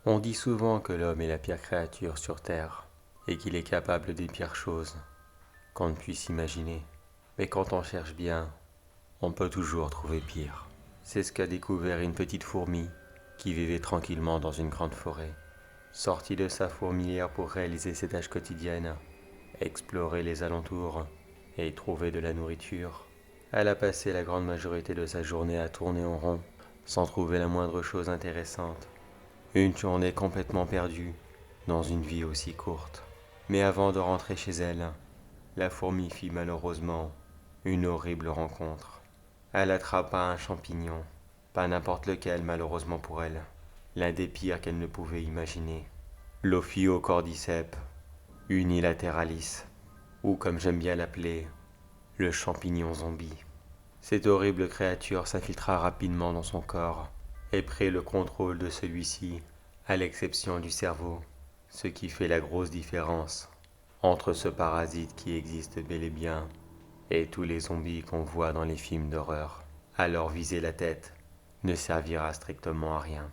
On dit souvent que l'homme est la pire créature sur Terre et qu'il est capable des pires choses qu'on ne puisse imaginer. Mais quand on cherche bien, on peut toujours trouver pire. C'est ce qu'a découvert une petite fourmi qui vivait tranquillement dans une grande forêt. Sortie de sa fourmilière pour réaliser ses tâches quotidiennes, explorer les alentours et trouver de la nourriture, elle a passé la grande majorité de sa journée à tourner en rond sans trouver la moindre chose intéressante. Une journée complètement perdue dans une vie aussi courte. Mais avant de rentrer chez elle, la fourmi fit malheureusement une horrible rencontre. Elle attrapa un champignon, pas n'importe lequel malheureusement pour elle, l'un des pires qu'elle ne pouvait imaginer. L'Ophiocordyceps unilateralis, ou comme j'aime bien l'appeler, le champignon zombie. Cette horrible créature s'infiltra rapidement dans son corps et prit le contrôle de celui-ci, à l'exception du cerveau, ce qui fait la grosse différence entre ce parasite qui existe bel et bien et tous les zombies qu'on voit dans les films d'horreur. Alors viser la tête ne servira strictement à rien.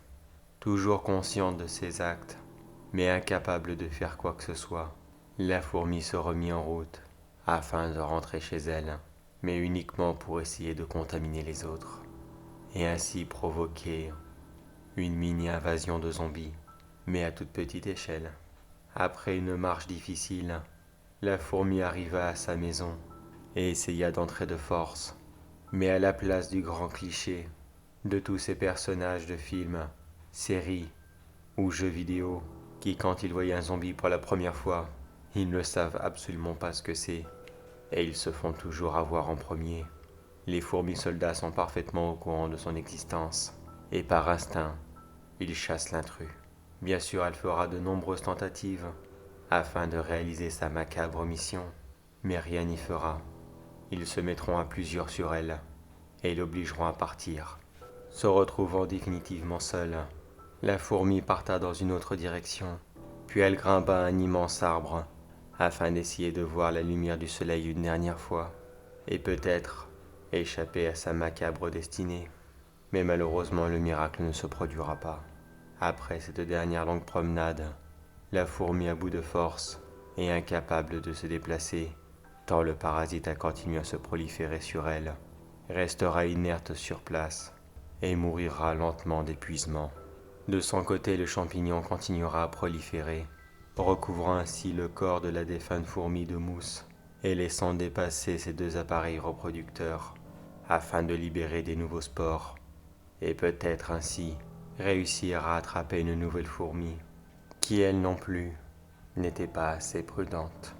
Toujours consciente de ses actes, mais incapable de faire quoi que ce soit, la fourmi se remit en route afin de rentrer chez elle, mais uniquement pour essayer de contaminer les autres, et ainsi provoquer une mini-invasion de zombies, mais à toute petite échelle. Après une marche difficile, la fourmi arriva à sa maison et essaya d'entrer de force, mais à la place du grand cliché de tous ces personnages de films, séries ou jeux vidéo qui, quand ils voient un zombie pour la première fois, ils ne savent absolument pas ce que c'est et ils se font toujours avoir en premier. Les fourmis soldats sont parfaitement au courant de son existence et par instinct, ils chassent l'intrus. Bien sûr, elle fera de nombreuses tentatives afin de réaliser sa macabre mission, mais rien n'y fera. Ils se mettront à plusieurs sur elle et l'obligeront à partir. Se retrouvant définitivement seule, la fourmi parta dans une autre direction, puis elle grimpa un immense arbre afin d'essayer de voir la lumière du soleil une dernière fois et peut-être échapper à sa macabre destinée. Mais malheureusement, le miracle ne se produira pas. Après cette dernière longue promenade, la fourmi à bout de force et incapable de se déplacer, tant le parasite a continué à se proliférer sur elle, restera inerte sur place et mourira lentement d'épuisement. De son côté, le champignon continuera à proliférer, recouvrant ainsi le corps de la défunte fourmi de mousse et laissant dépasser ses deux appareils reproducteurs afin de libérer des nouveaux spores et peut-être ainsi réussir à attraper une nouvelle fourmi qui, elle non plus, n'était pas assez prudente.